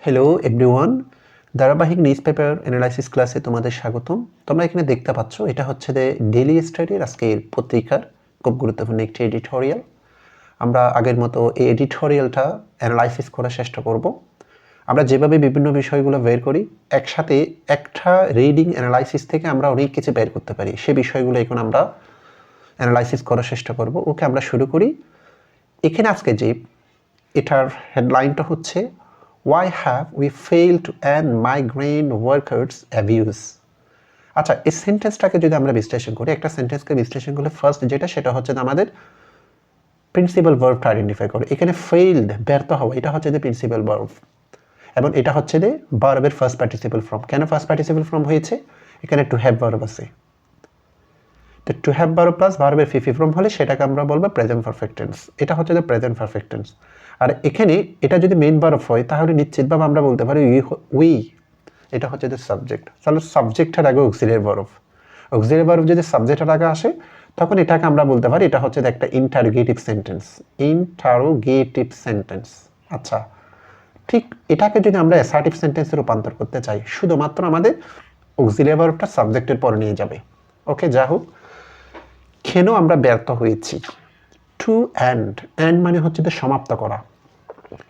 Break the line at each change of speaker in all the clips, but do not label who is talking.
Hello everyone, ধারাবাহিক news paper analysis ক্লাসে তোমাদের স্বাগতম। তোমরা এখানে দেখতে পাচ্ছ এটা হচ্ছে যে ডেইলি স্টাডির আজকের পত্রিকার খুব গুরুত্বপূর্ণ একটি এডিটোরিয়াল। আমরা আগের মতো এই এডিটোরিয়ালটা অ্যানালাইসিস করার চেষ্টা করব। আমরা যেভাবে বিভিন্ন বিষয়গুলো বের করি, একসাথে একটা রিডিং অ্যানালাইসিস থেকে আমরা অনেক কিছু বের করতে পারি। সে বিষয়গুলো এখন আমরা অ্যানালাইসিস করার চেষ্টা করব। ওকে, আমরা শুরু করি। এখানে আজকে যে এটার হেডলাইনটা হচ্ছে Why have we failed to end migrant workers abuse? আচ্ছা, এই সেন্টেন্সটাকে যদি আমরা বিশ্লেষণ করি, একটা সেন্টেন্সকে বিশ্লেষণ করলে ফার্স্ট যেটা সেটা হচ্ছে আমাদের প্রিন্সিপাল ভার্বটা আইডেন্টিফাই করে। এখানে ফেইলড, ব্যর্থ হওয়া, এটা হচ্ছে যে প্রিন্সিপাল ভার্ব, এবং এটা হচ্ছে যে ভার্বের ফার্স্ট পার্টিসিপল ফর্ম। কেন ফার্স্ট পার্টিসিপল ফর্ম হয়েছে? এখানে টু হ্যাভ ভার্ব আছে, তো টু হ্যাভ ভার্ব প্লাস ভার্বের ফিফি ফর্ম হলে সেটাকে আমরা বলবো প্রেজেন্ট পারফেক্ট টেন্স। এটা হচ্ছে যে প্রেজেন্ট পারফেক্ট টেন্স। আর এখানে এটা যদি মেইন ভার্ব হয় তাহলে নিশ্চিতভাবে আমরা বলতে পারি উই, এটা হচ্ছে যে সাবজেক্ট। তাহলে সাবজেক্টের আগে অক্সিলিয়ারি ভার্ব, অক্সিলিয়ারি ভার্ব যদি সাবজেক্টের আগে আসে তখন এটাকে আমরা বলতে পারি এটা হচ্ছে একটা ইন্টারোগেটিভ সেন্টেন্স। Interrogative sentence. আচ্ছা, ঠিক এটাকে যদি আমরা অ্যাসার্টিভ সেন্টেন্সে রূপান্তর করতে চাই, শুধুমাত্র আমাদের অক্সিলিয়ারি ভার্বটা সাবজেক্টের পরে নিয়ে যাবে। ওকে, যা হোক, কেন আমরা ব্যর্থ হয়েছি? টু এন্ড, এন্ড মানে হচ্ছে যে সমাপ্ত করা,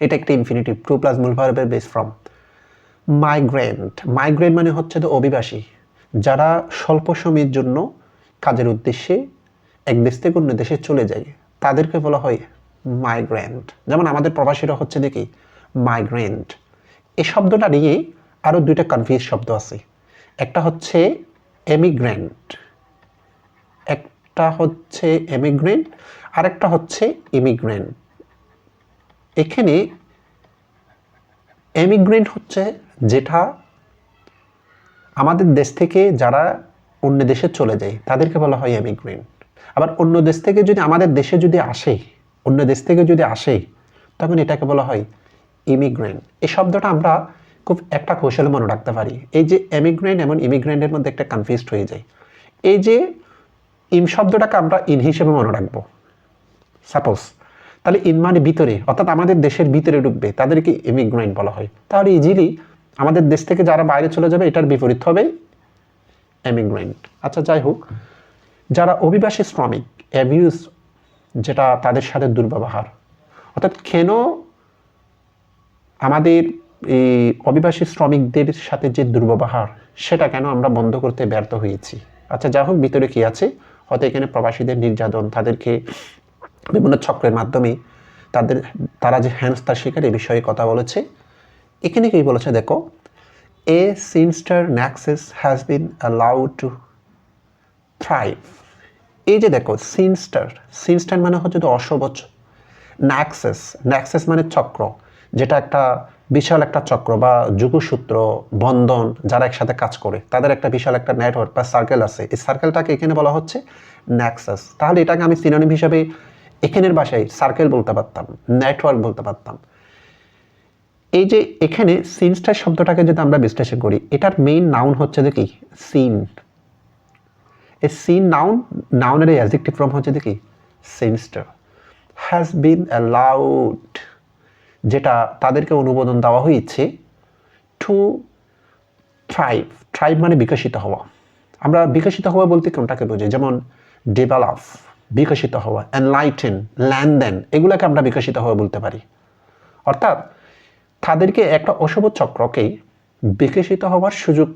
এটা একটা ইনফিনিটিভ, টু প্লাস মূল ভার্বের বেস ফর্ম। মাইগ্রেন্ট, মাইগ্রেন্ট মানে হচ্ছে যে অভিবাসী, যারা স্বল্প সময়ের জন্য কাজের উদ্দেশ্যে এক দেশ থেকে অন্য দেশে চলে যায়, তাদেরকে বলা হয় মাইগ্রেন্ট। যেমন আমাদের প্রবাসীরা হচ্ছে দেখি মাইগ্রেন্ট। এই শব্দটা নিয়ে আরও দুইটা কনফিউজ শব্দ আছে। একটা হচ্ছে এমিগ্রেন্ট, একটা হচ্ছে এমিগ্রেন্ট, আর একটা হচ্ছে ইমিগ্রেন্ট। এখানে এমিগ্রেন্ট হচ্ছে যেটা আমাদের দেশ থেকে যারা অন্য দেশে চলে যায় তাদেরকে বলা হয় এমিগ্রেন্ট। আবার অন্য দেশ থেকে যদি আমাদের দেশে যদি আসে, অন্য দেশ থেকে যদি আসে তখন এটাকে বলা হয় ইমিগ্রেন্ট। এই শব্দটা আমরা খুব একটা কৌশলে মনে রাখতে পারি। এই যে এমিগ্রেন্ট এবং ইমিগ্রেন্টের মধ্যে একটা কনফিউজড হয়ে যায়। এই যে ইম শব্দটাকে আমরা ইন হিসেবে মনে রাখবো। সাপোজ তাহলে ইন মানে ভিতরে, অর্থাৎ আমাদের দেশের ভিতরে ঢুকবে, তাদেরকে ইমিগ্রেন্ট বলা হয়। তাহলে ইজিলি আমাদের দেশ থেকে যারা বাইরে চলে যাবে এটার বিপরীত হবে এমিগ্রেন্ট। আচ্ছা, যাই হোক, যারা অভিবাসী শ্রমিক, অ্যাবিউজ যেটা তাদের সাথে দুর্ব্যবহার, অর্থাৎ কেন আমাদের এই অভিবাসী শ্রমিকদের সাথে যে দুর্ব্যবহার সেটা কেন আমরা বন্ধ করতে ব্যর্থ হয়েছি। আচ্ছা, যাই হোক, ভিতরে কি আছে? হয়তো এখানে প্রবাসীদের নির্যাতন, তাদেরকে বিভিন্ন চক্রের মাধ্যমে তারা যে হেনস্থার শিকার, এই বিষয়ে কথা বলেছে। এখানে কি বলেছে দেখো, a sinister nexus has been allowed to thrive. এই যে দেখো সিনস্টার, সিনস্টার মানে হচ্ছে অসবচ, নাক্সেস, নাক্সেস মানে চক্র, যেটা একটা বিশাল একটা চক্র বা যুগসূত্র বন্ধন, যারা একসাথে কাজ করে তাদের একটা বিশাল একটা নেটওয়ার্ক বা সার্কেল আছে। এই সার্কেলটাকে এখানে বলা হচ্ছে নাক্সাস। তাহলে এটাকে আমি সিনোনিম হিসাবে এখানের ভাষায় সার্কেল বলতে পারতাম, নেটওয়ার্ক বলতে পারতাম। এই যে এখানে সিনস্টার শব্দটাকে যদি আমরা বিশ্লেষণ করি, এটার মেইন নাউন হচ্ছে দেখি সিন। এই সিন নাউন, নাউনের এই অ্যাডজেক্টিভ ফর্ম হচ্ছে দেখি সিনস্টার। হ্যাজ বিন অ্যালাউড, যেটা তাদেরকে অনুমোদন দেওয়া হয়েছে টু থ্রাইভ। থ্রাইভ মানে বিকশিত হওয়া। আমরা বিকশিত হওয়া বলতে কোনটাকে বুঝি? যেমন ডেভেলপ, বিকশিত হওয়া, এনলাইটেন, লেনদেন, এগুলোকে আমরা বিকশিত হওয়া বলতে পারি। অর্থাৎ তাদেরকে একটা অশুভ চক্রকে বিকশিত হওয়ার সুযোগ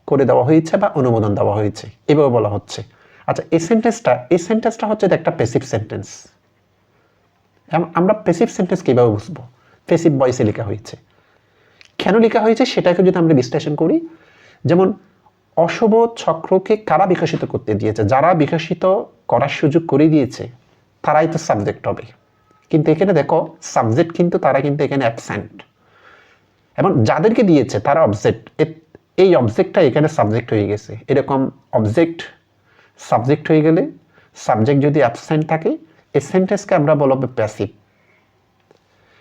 করে দেওয়া হয়েছে বা অনুমোদন দেওয়া হয়েছে, এভাবে বলা হচ্ছে। আচ্ছা, এই সেন্টেন্সটা হচ্ছে একটা প্যাসিভ সেন্টেন্স। আমরা প্যাসিভ সেন্টেন্স কীভাবে বুঝবো? প্যাসিভ ভয়েসে লেখা হয়েছে। কেন লেখা হয়েছে সেটাকে যদি আমরা বিশ্লেষণ করি, যেমন অশুভ চক্রকে কারা বিকশিত করতে দিয়েছে? যারা বিকশিত করার সুযোগ করে দিয়েছে তারাই তো সাবজেক্ট হবে। কিন্তু এখানে দেখো সাবজেক্ট কিন্তু তারা কিন্তু এখানে অ্যাবসেন্ট, এবং যাদেরকে দিয়েছে তারা অবজেক্ট। এই অবজেক্টটা এখানে সাবজেক্ট হয়ে গেছে। এরকম অবজেক্ট সাবজেক্ট হয়ে গেলে, সাবজেক্ট যদি অ্যাবসেন্ট থাকে, এই সেন্টেন্সকে আমরা বলবো প্যাসিভ।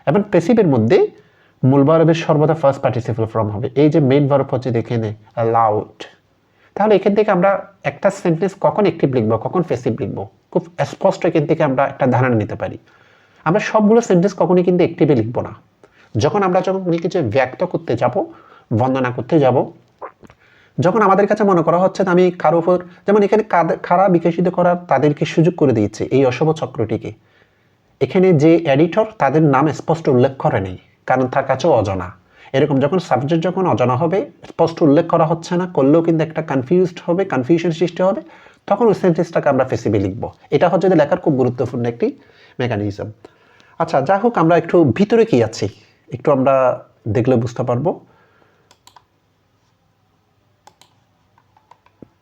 এবং প্যাসিভের মধ্যে মূল ভার্বের সর্বদা ফার্স্ট পার্টিসিপল ফর্ম হবে। এই যে মেইন ভার্ব হচ্ছে এখানে অ্যালাউড। তাহলে এখান থেকে আমরা একটা সেন্টেন্স কখন অ্যাক্টিভ লিখবো, কখন প্যাসিভ লিখবো, খুব স্পষ্ট এখান থেকে আমরা একটা ধারণা নিতে পারি। আমরা সবগুলো সেন্টেন্স কখনই কিন্তু অ্যাক্টিভে লিখবো না। যখন আমরা যখন কিছু ব্যক্ত করতে যাব, বর্ণনা করতে যাব, যখন আমাদের কাছে মনে করা হচ্ছে আমি কারো উপর, যেমন এখানে কারা বিকশিত করার তাদেরকে সুযোগ করে দিয়েছে এই অশুভ চক্রটিকে, এখানে যে এডিটর তাদের নাম স্পষ্ট উল্লেখ করে নেই, কারণ তার কাছেও অজানা। এরকম যখন সাবজেক্ট যখন অজানা হবে, স্পষ্ট উল্লেখ করা হচ্ছে না, করলেও কিন্তু একটা কনফিউশন সৃষ্টি হবে, তখন ওই সেন্টেন্সটাকে আমরা ফেসিবি লিখবো। এটা হচ্ছে যে লেখার খুব গুরুত্বপূর্ণ একটি মেকানিজম। আচ্ছা, যা হোক, আমরা একটু ভিতরে কি আছি একটু আমরা দেখলে বুঝতে পারবো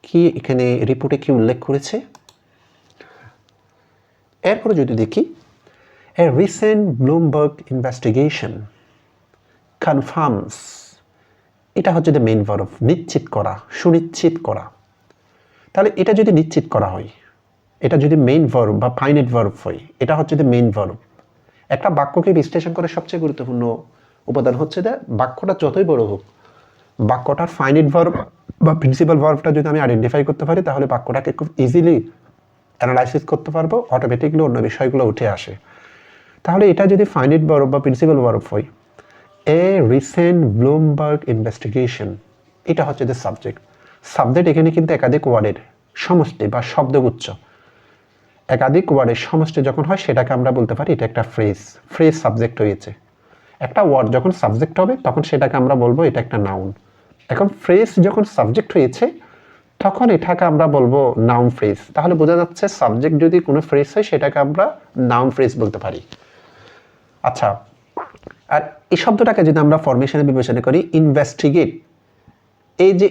কি এখানে রিপোর্টে কি উল্লেখ করেছে। এরপরে যদি দেখি, a recent Bloomberg investigation confirms, এটা হচ্ছে দ্য মেইন ভার্ব, নিশ্চিত করা, সুনিশ্চিত করা। তাহলে এটা যদি নিশ্চিত করা হয়, এটা যদি মেইন ভার্ব বা ফাইনাইট ভার্ব হয়, এটা হচ্ছে দ্য মেইন ভার্ব। একটা বাক্যকে বিশ্লেষণ করে সবচেয়ে গুরুত্বপূর্ণ উপাদান হচ্ছে যে বাক্যটা যতই বড় হোক, বাক্যটার ফাইনাইট ভার্ব বা প্রিন্সিপাল ভার্বটা যদি আমি আইডেন্টিফাই করতে পারি, তাহলে বাক্যটাকে খুব ইজিলি অ্যানালাইসিস করতে পারবো, অটোমেটিকলি অন্য বিষয়গুলো উঠে আসে। তাহলে এটা যদি ফাইনাইট ভার্ব বা প্রিন্সিপাল ভার্ব হয়, এ রিসেন্ট ব্লুমবার্গ ইনভেস্টিগেশন, এটা হচ্ছে দ্য সাবজেক্ট এখানে কিন্তু একাধিক ওয়ার্ডের সমষ্টি বা শব্দগুচ্ছ, একাধিক ওয়ার্ডের সমষ্টি যখন হয় সেটাকে আমরা বলতে পারি এটা একটা ফ্রেজ সাবজেক্ট হয়েছে। একটা ওয়ার্ড যখন সাবজেক্ট হবে তখন সেটাকে আমরা বলবো এটা একটা নাউন। এখন ফ্রেজ যখন সাবজেক্ট হয়েছে তখন এটাকে আমরা বলবো নাউন ফ্রেজ। তাহলে বোঝা যাচ্ছে সাবজেক্ট যদি কোনো ফ্রেজ হয় সেটাকে আমরা নাউন ফ্রেজ বলতে পারি। আচ্ছা, আর এই শব্দটাকে যদি আমরা ফরমেশনে বিবেচনা করি, ইনভেস্টিগেট, এই যে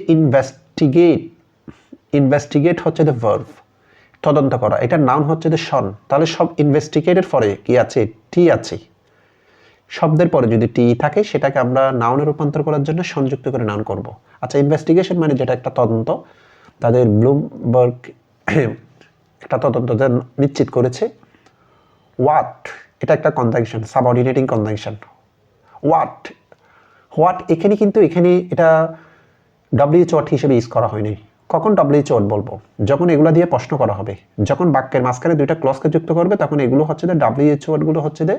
ইনভেস্টিগেট হচ্ছে দ্য ভার্ব, তদন্ত করা, এটা নাউন হচ্ছে দ্য শন। তাহলে সব ইনভেস্টিগেটের পরে কি আছে? টি আছে। শব্দের পরে যদি টি থাকে সেটাকে আমরা নাউনে রূপান্তর করার জন্য সংযুক্ত করে নাউন করব। আচ্ছা, ইনভেস্টিগেশন মানে যেটা একটা তদন্ত, তাদের ব্লুমবার্গ একটা তদন্ত নিশ্চিত করেছে। হোয়াট, এটা একটা কনজাংশন, সাবঅর্ডিনেটিং কনজাংশন। হোয়াট এখানে কিন্তু এটা ডব্লিউএইচ ওয়ার্ড হিসেবে ইউজ করা হয়নি। কখন ডব্লিউএইচ ওয়ার্ড বলবো? যখন এগুলো দিয়ে প্রশ্ন করা হবে, যখন বাক্যের মাঝখানে দুইটা ক্লজকে যুক্ত করবে, তখন এগুলো হচ্ছে যে ডব্লিউএইচ ওয়ার্ডগুলো হচ্ছে যে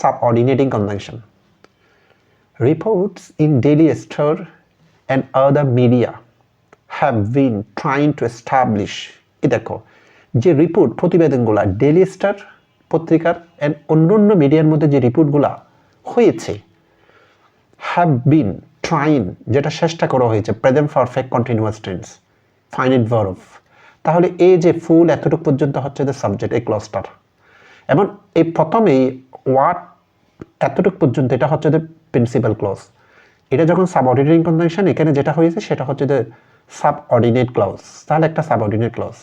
subordinating conjunction. Reports in Daily Star and other media have been trying to establish, দেখো যে রিপোর্ট প্রতিবেদনগুলা ডেইলি স্টার পত্রিকার এন্ড অন্যান্য মিডিয়ার মধ্যে যে রিপোর্টগুলা হয়েছে, have been trying, যেটা চেষ্টা করা হয়েছে, present perfect continuous tense, finite verb. তাহলে এই যে ফুল এতটুকু পর্যন্ত হচ্ছে যে সাবজেক্ট, এই ক্লজটার। এবং এই প্রথমেই ওয়াট এতটুকু পর্যন্ত এটা হচ্ছে যে প্রিন্সিপাল ক্লজ। এটা যখন সাবঅর্ডিনেটিং কনজাংশন, এখানে যেটা হয়েছে সেটা হচ্ছে যে সাবঅর্ডিনেট ক্লজ। তাহলে একটা সাবঅর্ডিনেট ক্লজ।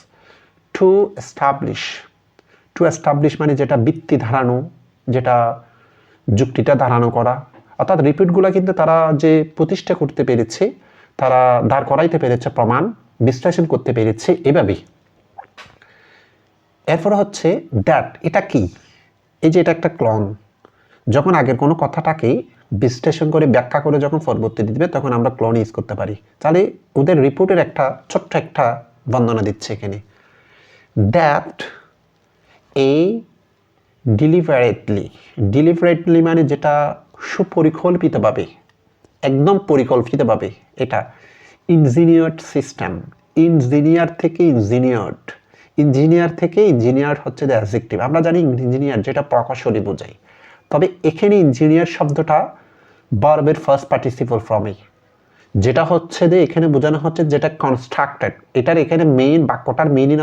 টু এস্টাবলিশ মানে যেটা ভিত্তি ধারানো, যেটা যুক্তিটা ধারানো করা, অর্থাৎ রিপিটগুলো কিন্তু তারা যে প্রতিষ্ঠা করতে পেরেছে, তারা দাঁড় করাইতে পেরেছে, প্রমাণ বিশ্লেষণ করতে পেরেছে এভাবেই। এরপর হচ্ছে দ্যাট, এটা কি? এই যে এটা একটা ক্লন, যখন আগের কোনো কথাটাকে বিশ্লেষণ করে ব্যাখ্যা করে যখন পরবর্তী দিবে তখন আমরা ক্লন ইউজ করতে পারি। তাহলে ওদের রিপোর্টের একটা ছোট্ট একটা বর্ণনা দিচ্ছে এখানে। দ্যাট এ ডিলিভারেটলি মানে যেটা সুপরিকল্পিতভাবে, একদম পরিকল্পিতভাবে, এটা ইঞ্জিনিয়ার্ড সিস্টেম, ইঞ্জিনিয়ার থেকে ইঞ্জিনিয়ার হচ্ছে দ্য অ্যাডজেক্টিভ। আমরা জানি ইঞ্জিনিয়ার যেটা প্রকৌশলী বোঝায়, তবে এখানে ইঞ্জিনিয়ার শব্দটা ভার্বের ফার্স্ট পার্টিসিপল ফর্মে, যেটা হচ্ছে যে এখানে বোঝানো হচ্ছে যেটা কনস্ট্রাক্টেড। এটার এখানে মেইন বাক্যটার মিনিং,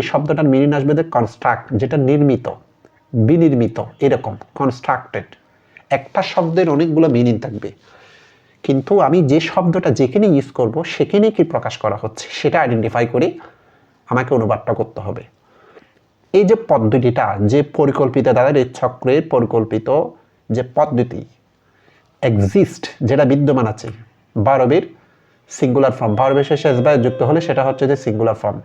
এই শব্দটার মিনিং আসবে যে কনস্ট্রাক্ট, যেটা নির্মিত, বিনির্মিত, এরকম কনস্ট্রাক্টেড। একটা শব্দের অনেকগুলো মিনিং থাকবে, কিন্তু আমি যে শব্দটা যেখানে ইউজ করব সেখানে কি প্রকাশ করা হচ্ছে সেটা আইডেন্টিফাই করে আমাকে অনুবাদটা করতে হবে। এই যে পদ্ধতিটা, যে পরিকল্পিত, তাদের এই চক্রের পরিকল্পিত যে পদ্ধতি এক্সিস্ট, যেটা বিদ্যমান আছে, ভার্বের সিঙ্গুলার ফর্ম, ভার্বের শেষে এস বাই যুক্ত হলে সেটা হচ্ছে যে সিঙ্গুলার ফর্ম,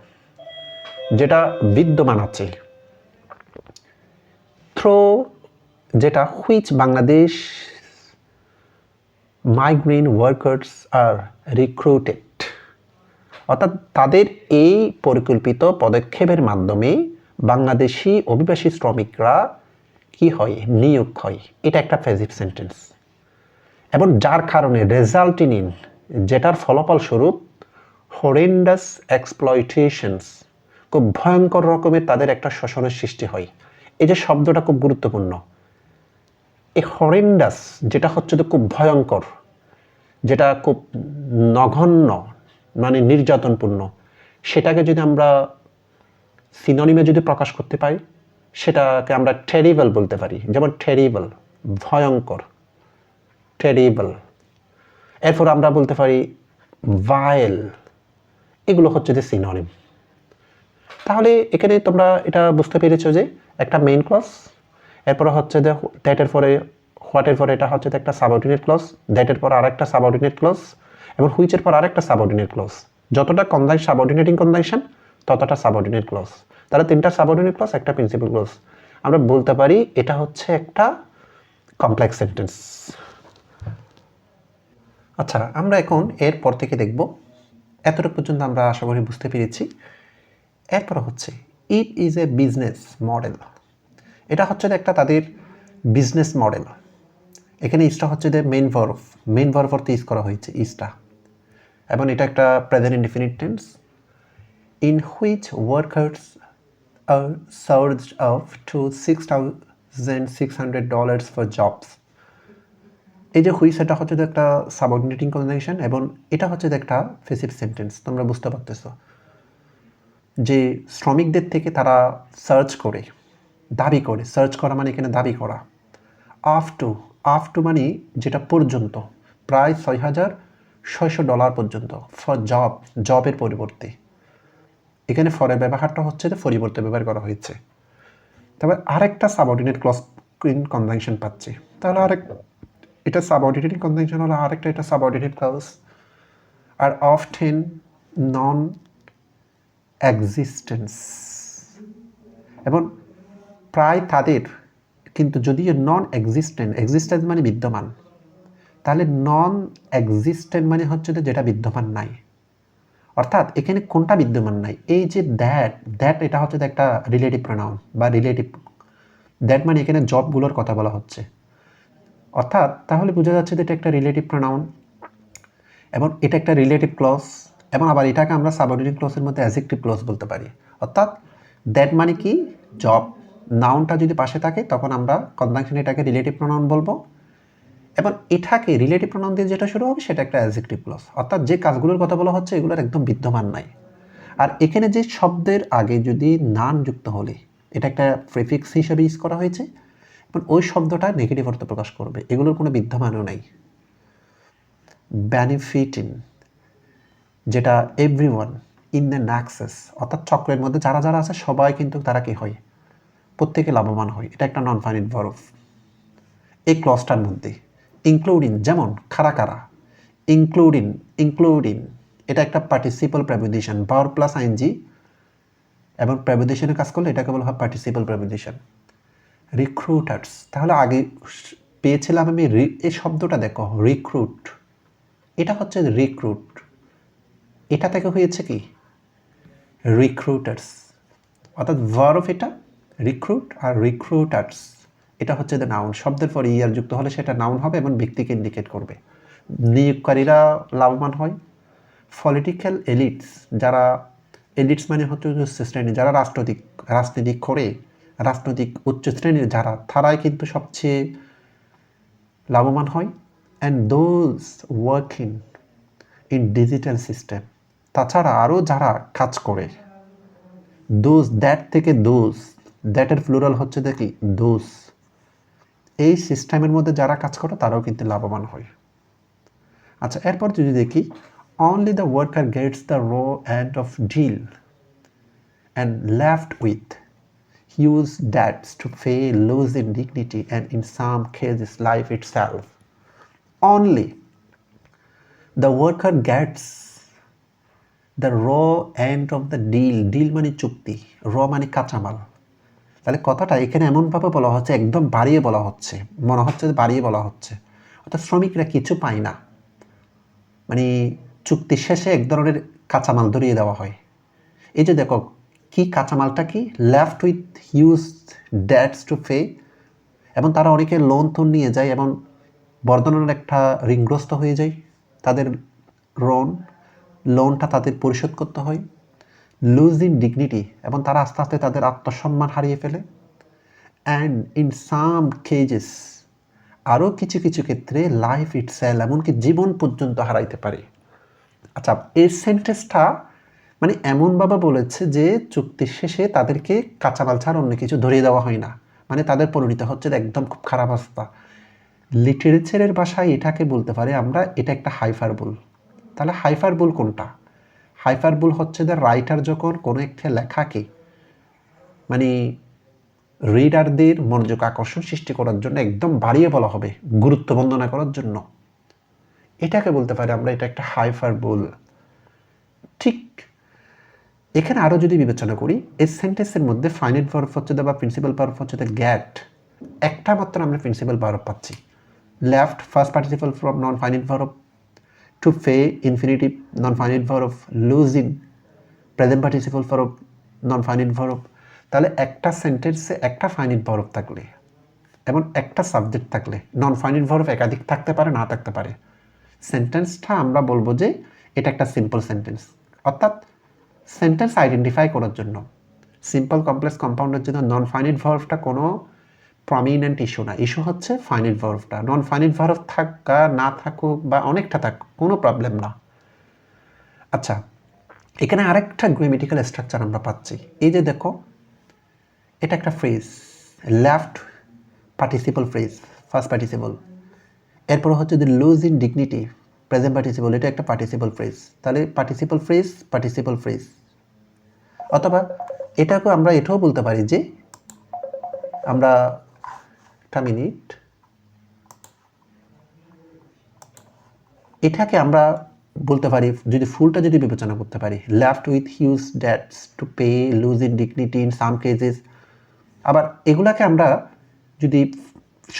যেটা বিদ্যমান আছে। থ্রো, যেটা which Bangladesh migrant workers are recruited, অর্থাৎ তাদের এই পরিকল্পিত পদক্ষেপের মাধ্যমে বাংলাদেশি অভিবাসী শ্রমিকরা কি হয়, নিয়োগ হয়। এটা একটা প্যাসিভ সেন্টেন্স, এবং যার কারণে রেজাল্ট ইন, যেটার ফলাফলস্বরূপ হরেন্ডাস এক্সপ্লয়টেশনস, খুব ভয়ঙ্কর রকমের তাদের একটা শোষণের সৃষ্টি হয়। এই যে শব্দটা খুব গুরুত্বপূর্ণ। এই হরেন্ডাস যেটা হচ্ছে তো খুব ভয়ঙ্কর, যেটা খুব নগণ্য, মানে নির্যাতনপূর্ণ, সেটাকে যদি আমরা সিনোনিমে যদি প্রকাশ করতে পারি, সেটাকে আমরা টেরিবল বলতে পারি। যেমন টেরিবল, ভয়ঙ্কর, টেরিবল। এরপর আমরা বলতে পারি ভাইল। এগুলো হচ্ছে যে সিনোনিম। তাহলে এখানে তোমরা এটা বুঝতে পেরেছো যে একটা মেইন ক্লজ, এরপরে হচ্ছে যে দ্যাটের পরে হোয়াটের পরে এটা হচ্ছে একটা সাবঅর্ডিনেট ক্লজ, দ্যাটের পর আরেকটা সাবঅর্ডিনেট ক্লজ, এবং হুইচের পর আরেকটা সাবঅর্ডিনেট ক্লজ। যতটা সাবঅর্ডিনেটিং কনজাংশন ততটা সাবঅর্ডিনেট ক্লজ। তাহলে তিনটা সাবঅর্ডিনেট ক্লজ, একটা প্রিন্সিপাল ক্লজ। আমরা বলতে পারি এটা হচ্ছে একটা কমপ্লেক্স সেন্টেন্স। আচ্ছা, আমরা এখন এরপর থেকে দেখব। এতটুকু পর্যন্ত আমরা আশা করি বুঝতে পেরেছি। এরপর হচ্ছে it is a business model. এটা হচ্ছে একটা তাদের বিজনেস মডেল। এখানে ইসটা হচ্ছে যে মেইন ভার্ব অর্থে ইউজ করা হয়েছে ইসটা, এবং এটা একটা present indefinite tense. In which workers are search of to $6,600 for jobs. এই যে হুইচ, এটা হচ্ছে যে একটা সাবঅর্ডিনেটিং কনজাংশন, এবং এটা হচ্ছে যে একটা প্যাসিভ সেন্টেন্স। তোমরা বুঝতে পারতেছো যে শ্রমিকদের থেকে তারা সার্চ করে, দাবি করে। সার্চ করা মানে এখানে দাবি করা। আপ টু মানে যেটা পর্যন্ত, প্রায় $6,600 পর্যন্ত, ফর জবের পরিবর্তে। এখানে ফরের ব্যবহারটা হচ্ছে যে পরিবর্তে ব্যবহার করা হয়েছে। তবে আরেকটা সাবঅর্ডিনেট ক্লজ কনজাংশন পাচ্ছি। তাহলে এটা সাবঅর্ডিনেট কনজাংশন হলো আরেকটা, এটা সাবঅর্ডিনেট ক্লজ। আর অফটেন নন এক্সিস্টেন্স, এবং প্রায় তাদের, কিন্তু যদিও নন এক্সিস্টেন্স মানে বিদ্যমান, তাহলে নন এক্সিস্টেন্ট মানে হচ্ছে যেটা বিদ্যমান নাই। অর্থাৎ এখানে কোনটা বিদ্যমান নাই, এই যে দ্যাট এটা হচ্ছে একটা রিলেটিভ প্রোনাউন বা রিলেটিভ। দ্যাট মানে এখানে জবগুলোর কথা বলা হচ্ছে। অর্থাৎ তাহলে বোঝা যাচ্ছে যে এটা একটা রিলেটিভ প্রোনাউন, এবং এটা একটা রিলেটিভ ক্লজ, এবং আবার এটাকে আমরা সাবঅর্ডিনেট ক্লজের মধ্যে অ্যাডজেক্টিভ ক্লজ বলতে পারি। অর্থাৎ দ্যাট মানে কি, জব। নাউনটা যদি পাশে থাকে তখন আমরা কনজাংশনে এটাকে রিলেটিভ প্রোনাউন বলবো, এবং এটাকে রিলেটিভ প্রোনাউন দিয়ে যেটা শুরু হবে সেটা একটা অ্যাডজেক্টিভ ক্লজ। অর্থাৎ যে কাজগুলোর কথা বলা হচ্ছে এগুলোর একদম বিদ্যমান নাই। আর এখানে যে শব্দের আগে যদি নান যুক্ত হলে, এটা একটা প্রিফিক্স হিসেবে ইউজ করা হয়েছে, এবং ওই শব্দটা নেগেটিভ অর্থ প্রকাশ করবে, এগুলোর কোনো বিদ্যমানও নাই। বেনিফিটিং, যেটা এভরিওয়ান ইন দ্য নাক্সেস, অর্থাৎ চক্রের মধ্যে যারা যারা আছে সবাই কিন্তু তারা কি হয়, প্রত্যেকে লাভবান হয়। এটা একটা নন ফাইনাইট ভার্ব এই ক্লজটার মধ্যে। ইনক্লুডিং, যেমন কারা কারা, ইনক্লুডিং এটা একটা participle preposition, verb plus ING, এবং প্রেপোজিশনের কাজ করলে এটাকে বলা হয় পার্টিসিপল প্রেপোজিশন। রিক্রুটার্স, তাহলে আগে পেয়েছিলাম আমি এই শব্দটা, দেখো রিক্রুট, এটা হচ্ছে রিক্রুট, এটা থেকে হয়েছে কি রিক্রুটার্স। অর্থাৎ ভার্ব এটা রিক্রুট, আর রিক্রুটার্স এটা হচ্ছে দ্য নাউন। শব্দের পর ইয়ার যুক্ত হলে সেটা নাউন হবে এবং ব্যক্তিকে ইন্ডিকেট করবে। নিয়োগকারীরা লাভবান হয়। পলিটিক্যাল এলিটস, যারা এলিটস মানে হচ্ছে উচ্চ শ্রেণী, যারা রাজনীতি করে, রাজনৈতিক উচ্চ শ্রেণীর যারা, তারাই কিন্তু সবচেয়ে লাভবান হয়। And those working in digital system, তাছাড়া আরও যারা কাজ করে, দোজ, দ্যাট থেকে দোজ, দ্যাটের প্লুরাল হচ্ছে দেখি দোজ, এই সিস্টেমের মধ্যে যারা কাজ করে তারাও কিন্তু লাভবান হয়। আচ্ছা, এরপর যদি দেখি, only the worker gets the raw end of deal and left with huge debts to pay, lose in dignity and in some cases life itself. Only the worker gets the raw end of the deal মানে চুক্তি, র মানে কাঁচামাল। তাহলে কথাটা এখানে এমনভাবে বলা হচ্ছে, একদম বাড়িয়ে বলা হচ্ছে, মনে হচ্ছে যে বাড়িয়ে বলা হচ্ছে। অর্থাৎ শ্রমিকরা কিছু পায় না, মানে চুক্তি শেষে এক ধরনের কাঁচামাল ধরিয়ে দেওয়া হয়। এই যে দেখো কি কাঁচামালটা কি, left with huge debts to pay, এবং তারা অনেকে লোন টোন নিয়ে যায় এবং বর্ধমানের একটা ঋণগ্রস্ত হয়ে যায়, তাদের লোনটা তাদের পরিশোধ করতে হয়, লুজ ইন ডিগনিটি, এবং তারা আস্তে আস্তে তাদের আত্মসম্মান হারিয়ে ফেলে। অ্যান্ড ইন সাম কেজেস, আরও কিছু কিছু ক্ষেত্রে লাইফ ইটসেলফ, এমনকি জীবন পর্যন্ত হারাইতে পারে। আচ্ছা, এই সেন্টেন্সটা মানে এমনভাবে বলেছে যে চুক্তির শেষে তাদেরকে কাঁচামাল ছাড়া অন্য কিছু ধরিয়ে দেওয়া হয় না, মানে তাদের পরিণত হচ্ছে একদম খুব খারাপ অবস্থা। লিটারেচারের ভাষায় এটাকে বলতে পারে আমরা, এটা একটা হাইপারবোল। তাহলে হাইপারবোল কোনটা? হাইপারবোল হচ্ছে যে রাইটার যখন কোনো একটা লেখাকে মানে রিডারদের মনোযোগ আকর্ষণ সৃষ্টি করার জন্য একদম বাড়িয়ে বলা হবে, গুরুত্ব বন্দনা করার জন্য, এটাকে বলতে পারি আমরা এটা একটা হাইপারবোল। ঠিক এখানে আরও যদি বিবেচনা করি, এই সেন্টেন্সের মধ্যে ফাইনাইট ভার্ব হচ্ছে বা প্রিন্সিপাল ভার্ব হচ্ছে গ্যাট, একটা মাত্র আমরা প্রিন্সিপাল ভার্ব পাচ্ছি। Left first participle from non finite verb, to pay infinitive non finite verb, losing present participle verb non finite verb. তাহলে একটা সেন্টেন্সে একটা ফাইনাইট ভার্ব থাকলে এবং একটা সাবজেক্ট থাকলে, নন ফাইনাইট ভার্ব একাধিক থাকতে পারে, না থাকতে পারে, সেন্টেন্সটা আমরা বলবো যে এটা একটা সিম্পল সেন্টেন্স। অর্থাৎ সেন্টেন্স আইডেন্টিফাই করার জন্য সিম্পল কমপ্লেক্স কম্পাউন্ডের জন্য নন ফাইনাইট ভার্বটা কোনো প্রমিনেন্ট ইস্যু না, ইস্যু হচ্ছে ফাইনাইট ভার্বটা। নন ফাইনাইট ভার্ব থাকা না থাকুক বা অনেকটা থাকুক কোনো প্রবলেম না। আচ্ছা, এখানে আরেকটা গ্রামেটিক্যাল স্ট্রাকচার আমরা পাচ্ছি। এই যে দেখো, এটা একটা phrase, left participle phrase, first participle, এরপর হচ্ছে যে lose in dignity present participle, এটা একটা পার্টিসিপল ফ্রেজ। তাহলে পার্টিসিপল ফ্রেজ, পার্টিসিপল ফ্রেজ। অথবা এটাকে আমরা এটাও বলতে পারি যে আমরা একটা মিনিট, এটাকে আমরা বলতে পারি যদি ফুলটা যদি বিবেচনা করতে পারি, left with huge debts to pay, lose in dignity in some cases. আবার এগুলাকে আমরা যদি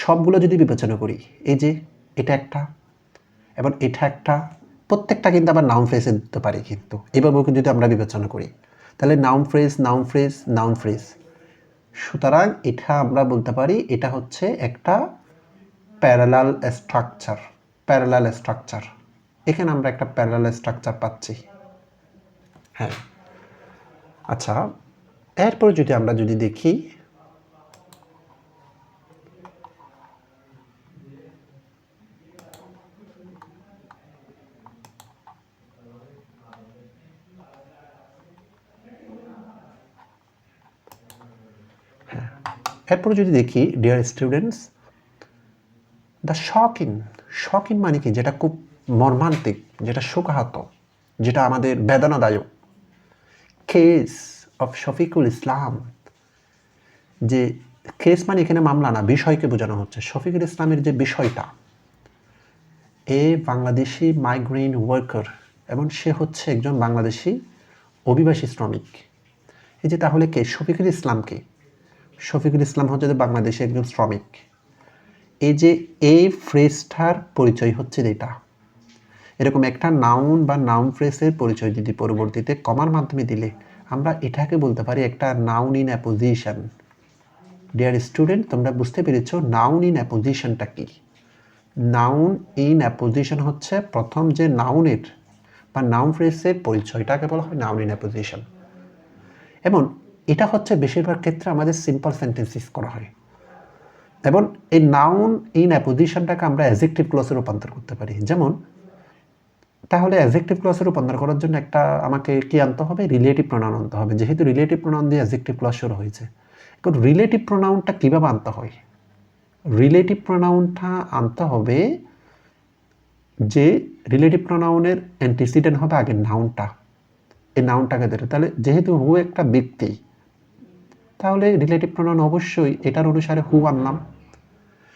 সবগুলো যদি বিবেচনা করি, এই যে এটা একটা এবং এটা একটা, প্রত্যেকটা কিন্তু আবার নাউন ফ্রেজে দিতে পারি, কিন্তু এভাবেও যদি আমরা বিবেচনা করি তাহলে noun phrase, noun phrase, noun phrase. সুতরাং এটা আমরা বলতে পারি এটা হচ্ছে একটা প্যারালাল স্ট্রাকচার, প্যারালাল স্ট্রাকচার। এখানে আমরা একটা প্যারালাল স্ট্রাকচার পাচ্ছি। হ্যাঁ, আচ্ছা, এরপর যদি আমরা যদি দেখি, এরপর যদি দেখি, dear students, the shocking, shocking মানে কি, যেটা খুব মর্মান্তিক, যেটা শোকাহত, যেটা আমাদের বেদনাদায়ক, কেস অফ শফিকুল ইসলাম। যে কেস মানে এখানে মামলা না, বিষয়কে বোঝানো হচ্ছে। শফিকুল ইসলামের যে বিষয়টা, এ বাংলাদেশি মাইগ্রেন্ট ওয়ার্কার এবং সে হচ্ছে একজন বাংলাদেশি অভিবাসী শ্রমিক। এই যে তাহলে কে শফিকুল ইসলামকে, শফিকুল ইসলাম হচ্ছে যে বাংলাদেশি একজন শ্রমিক। এই যে এই ফ্রেজটার পরিচয় হচ্ছে এটা, এরকম একটা নাউন বা নাউন ফ্রেজের পরিচয় যদি পরবর্তীতে কমার মাধ্যমে দিলে আমরা এটাকে বলতে পারি একটা noun in apposition. Dear student, তোমরা বুঝতে পেরেছো নাউন ইন অ্যাপোজিশনটা কি? নাউন ইন অ্যাপোজিশন হচ্ছে প্রথম যে নাউনের বা নাউন ফ্রেজের পরিচয়টাকে বলা হয় নাউন ইন অ্যাপোজিশন। এবং এটা হচ্ছে বেশিরভাগ ক্ষেত্রে আমাদের সিম্পল সেন্টেন্স ইউজ করা হয়। এবং এই নাউন ইন অ্যাপোজিশনটাকে আমরা অ্যাডজেক্টিভ ক্লজে রূপান্তর করতে পারি। যেমন, তাহলে অ্যাডজেক্টিভ ক্লজে রূপান্তর করার জন্য একটা আমাকে কি আনতে হবে? রিলেটিভ প্রোনাউন আনতে হবে, যেহেতু রিলেটিভ প্রোনাউন দিয়ে অ্যাডজেক্টিভ ক্লজ শুরু হয়েছে। এখন রিলেটিভ প্রোনাউনটা কীভাবে আনতে হয়? রিলেটিভ প্রোনাউনটা আনতে হবে যে রিলেটিভ প্রোনাউনের অ্যান্টিসিডেন্ট হবে আগের নাউনটা, এই নাউনটাকে ধরে। তাহলে যেহেতু হু একটা ব্যক্তি, তাহলে রিলেটিভ প্রোনাউন অবশ্যই এটার অনুসারে হু আনলাম।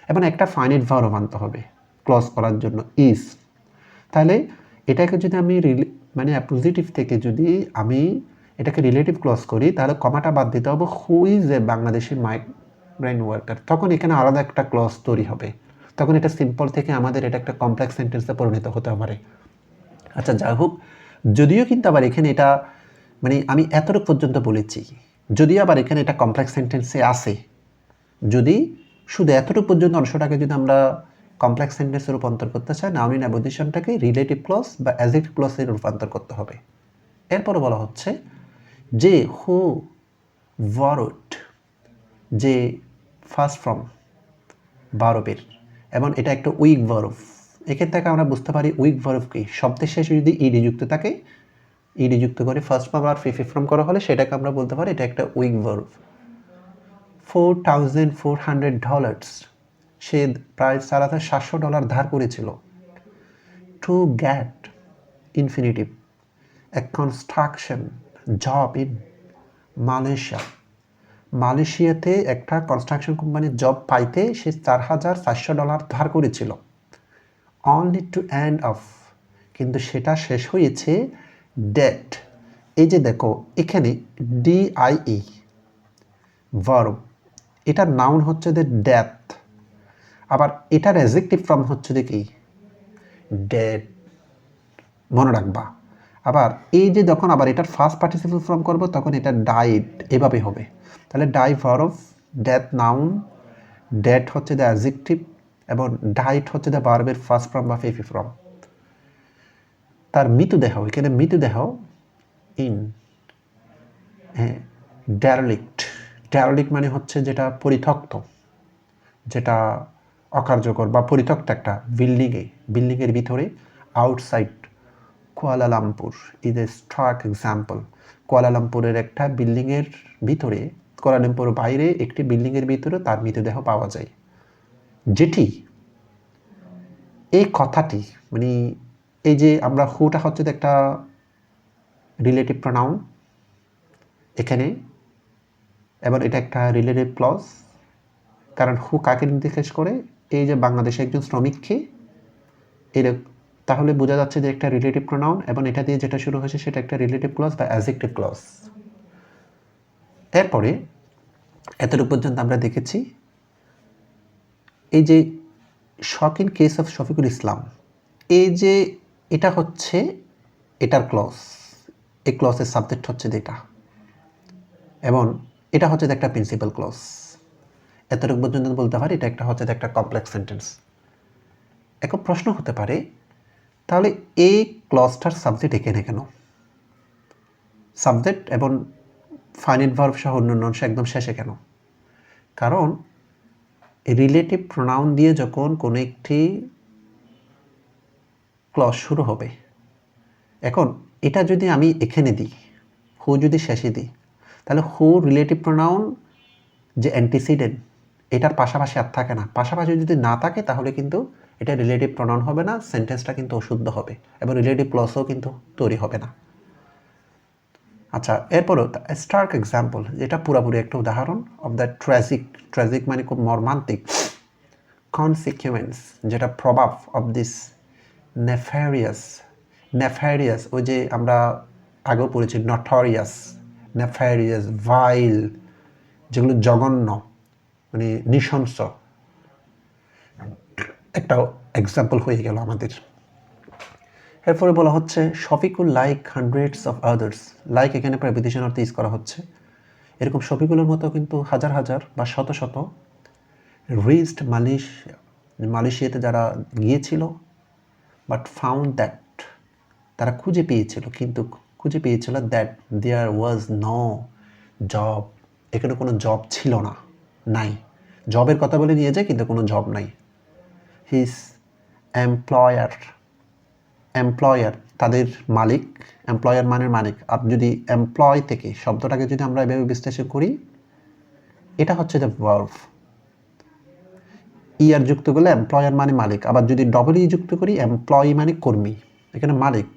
এবং একটা ফাইনাইট ভার্ব আনতে হবে ক্লজ করার জন্য, ইজ। তাহলে এটাকে যদি আমি মানে অ্যাপোজিটিভ থেকে যদি আমি এটাকে রিলেটিভ ক্লজ করি, তাহলে কমাটা বাদ দিতে হবে, who is a Bangladeshi migrant worker. তখন এখানে আলাদা একটা ক্লজ তৈরি হবে, তখন এটা সিম্পল থেকে আমাদের এটা একটা কমপ্লেক্স সেন্টেন্সে পরিণত হতে পারে। আচ্ছা, যাই হোক, যদিও কিন্তু আবার এখানে এটা মানে আমি এতটুকু পর্যন্ত বলেছি, যদিও আবার এখানে এটা কমপ্লেক্স সেন্টেন্সে আসে, যদি শুধু এতটুকু পর্যন্ত অংশটাকে যদি আমরা কমপ্লেক্স সেন্টেন্সে রূপান্তর করতে চাই, নাউন ইন অ্যাবোজিশনটাকে রিলেটিভ ক্লজ বা অ্যাডজেক্টিভ ক্লজে রূপান্তর করতে হবে। এরপরে বলা হচ্ছে যে হু বরোড, যে ফার্স্ট ফ্রম ভার্বের, এবং এটা একটা উইক ভার্ব। এক্ষেত্রে থেকে আমরা বুঝতে পারি উইক ভার্ব কি, শব্দের শেষে যদি ইডি যুক্ত থাকে, ইডি যুক্ত করে ফার্স্ট ফর্ম আর ফিফথ ফর্ম করা হলে সেটাকে আমরা বলতে পারি এটা একটা উইক ভার্ব। $4,400, সে প্রায় $4,700 ধার করেছিল। To get infinitive, A construction job in Malaysia, মালয়েশিয়াতে একটা কনস্ট্রাকশন কোম্পানির জব পাইতে সে $4,400 ধার করেছিল। অনলি টু এন্ড অফ, কিন্তু সেটা শেষ হয়েছে ডেট। এই যে দেখো এখানে ডিআইই ভার্ব, এটার নাউন হচ্ছে যে ডেথ, আবার এটার অ্যাডজেক্টিভ ফর্ম হচ্ছে যে কি ডেড, মনে রাখবা। আবার এই যে যখন আবার এটার ফার্স্ট পার্টিসিপল ফর্ম করব তখন এটা ডাইড, এভাবে হবে। তাহলে die verb, death noun, dead হচ্ছে দ্য অ্যাডজেক্টিভ, এবং ডাইড হচ্ছে দ্য ভার্বের ফার্স্ট ফর্ম বা ফিফথ ফর্ম। তার মৃতদেহ, এখানে মৃতদেহ ইন ড্যারলিক্ট, ড্যারলিক্ট মানে হচ্ছে যেটা পরিত্যক্ত, যেটা অকার্যকর বা পরিত্যক্ত একটা বিল্ডিংয়ে, বিল্ডিংয়ের ভিতরে। Outside Kuala Lumpur is a stark example, কুয়ালালামপুরের একটা বিল্ডিংয়ের ভিতরে, কুয়ালালামপুর বাইরে একটি বিল্ডিংয়ের ভিতরে তার মৃতদেহ পাওয়া যায়। যেটি, এই কথাটি মানে এই যে আমরা হুটা হচ্ছে একটা রিলেটিভ প্রোনাউন এখানে, এবং এটা একটা রিলেটিভ ক্লজ, কারণ হু কাকে নির্দেশ করে, এই যে বাংলাদেশে একজন শ্রমিককে, এর তাহলে বোঝা যাচ্ছে যে একটা রিলেটিভ প্রোনাউন, এবং এটা দিয়ে যেটা শুরু হয়েছে সেটা একটা রিলেটিভ ক্লজ বা অ্যাডজেক্টিভ ক্লজ। এরপরে এতটুকু পর্যন্ত আমরা দেখেছি এই যে shocking case of Shafiqul Islam, এই যে এটা হচ্ছে এটার ক্লজ, এই ক্লজের সাবজেক্ট হচ্ছে এটা, এবং এটা হচ্ছে একটা প্রিন্সিপাল ক্লজ। এতটুকু পর্যন্ত বলতে পারি এটা একটা হচ্ছে একটা কমপ্লেক্স সেন্টেন্স। এখন প্রশ্ন হতে পারে তাহলে এই ক্লজটার সাবজেক্ট এখানে কেন, সাবজেক্ট এবং ফাইনাইট ভার্ব সহ অন্যান্য অংশ একদম শেষে কেন? কারণ রিলেটিভ প্রোনাউন দিয়ে যখন কোনো একটি ক্লজ শুরু হবে, এখন এটা যদি আমি এখানে দিই, হু যদি শেষে দিই, তাহলে হু রিলেটিভ প্রোনাউন যে অ্যান্টিসিডেন্ট এটার পাশাপাশি আর থাকে না, পাশাপাশি যদি না থাকে তাহলে কিন্তু এটা রিলেটিভ প্রোনাউন হবে না, সেন্টেন্সটা কিন্তু অশুদ্ধ হবে এবং রিলেটিভ ক্লজও কিন্তু তৈরি হবে না। আচ্ছা, এরপরও স্টার্ক এক্সাম্পল, যেটা পুরোপুরি একটা উদাহরণ অফ দ্য ট্র্যাজিক, ট্র্যাজিক মানে খুব মর্মান্তিক, কনসিকুয়েন্স যেটা প্রভাব অফ দিস নেফারিয়াস, নেফারিয়াস ওই যে আমরা আগেও পড়েছি নটোরিয়াস, নেফারিয়াস, ভাইল, যেগুলো জঘন্য মানে নৃশংস, একটা এক্সাম্পল হয়ে গেল আমাদের। এরপরে বলা হচ্ছে Shafiqul like hundreds of others, like এখানে প্রেপোজিশন অর্থে ইউজ করা হচ্ছে, এরকম শফিকুলের মতো কিন্তু হাজার হাজার বা শত শত রিচড মালয়েশিয়াতে যারা গিয়েছিল, বাট ফাউন্ড দ্যাট, তারা খুঁজে পেয়েছিল, কিন্তু খুঁজে পেয়েছিল that there was no job, এখানে কোনো জব ছিল না, নাই, জবের কথা বলে নিয়ে যায় কিন্তু কোনো জব নাই। হিজ এমপ্লয়ার, এমপ্লয়ার তাদের মালিক, এমপ্লয়ার মানে মালিক। আর যদি এমপ্লয় থেকে শব্দটাকে যদি আমরা এভাবে বিশ্লেষণ করি, এটা হচ্ছে দ্য ভার্ব, ইয়ার যুক্ত করলে এমপ্লয়ার মানে মালিক, আবার যদি ডবল ই যুক্ত করি এমপ্লয়ি মানে কর্মী, এখানে মালিক।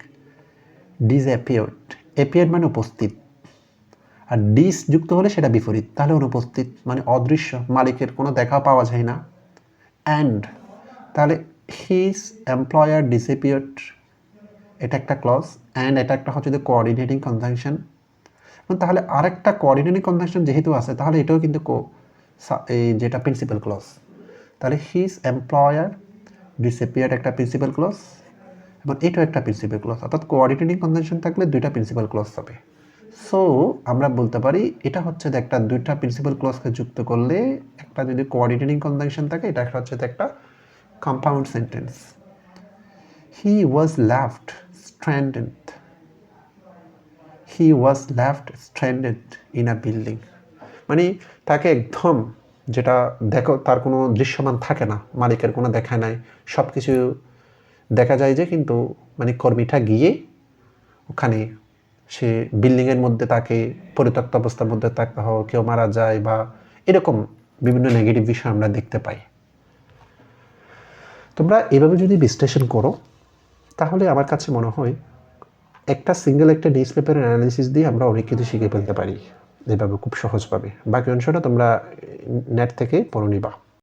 ডিসঅ্যাপিয়ার্ড, অ্যাপিয়ার্ড মানে উপস্থিত, আর ডিস যুক্ত হলে সেটা বিপরীত, তাহলে অনুপস্থিত মানে অদৃশ্য, মালিকের কোনো দেখা পাওয়া যায় না। অ্যান্ড, তাহলে হিজ এমপ্লয়ার ডিসঅ্যাপিয়ার্ড, এটা একটা ক্লজ, অ্যান্ড এটা একটা হচ্ছে যে কোঅর্ডিনেটিং কনজাংশন। তাহলে আরেকটা কোঅর্ডিনেটিং কনজাংশন যেহেতু আছে, তাহলে এটাও কিন্তু এই যেটা প্রিন্সিপাল ক্লজ, তাহলে হিজ এমপ্লয়ার ডিসঅ্যাপিয়ার্ড একটা প্রিন্সিপাল ক্লজ, এবং এটাও একটা প্রিন্সিপাল ক্লজ, অর্থাৎ কোঅর্ডিনেটিং কনজাংশন থাকলে দুইটা প্রিন্সিপাল ক্লজ হবে। সো আমরা বলতে পারি এটা হচ্ছে যে একটা দুইটা প্রিন্সিপাল ক্লজকে যুক্ত করলে একটা যদি কোঅর্ডিনেটিং কনজাংশন থাকে, এটা একটা হচ্ছে যে একটা compound sentence. He was left stranded, he was left stranded in a building, মানে তাকে একদম, যেটা দেখো তার কোনো দৃশ্যমান থাকে না, মালিকের কোনো দেখা নাই, সব কিছু দেখা যায় যে, কিন্তু মানে কর্মীটা গিয়ে ওখানে সে বিল্ডিংয়ের মধ্যে তাকে পরিত্যক্ত অবস্থার মধ্যে থাকতে হয়, কেউ মারা যায় বা এরকম বিভিন্ন নেগেটিভ বিষয় আমরা দেখতে পাই। তোমরা এভাবে যদি বিশ্লেষণ করো তাহলে আমার কাছে মনে হয় একটা সিঙ্গেল একটা নিউজ পেপারের অ্যানালিসিস দিয়ে আমরা অনেক কিছু শিখে ফেলতে পারি এভাবে খুব সহজভাবে। বাকি অংশটা তোমরা নেট থেকে পড়ে নিবা।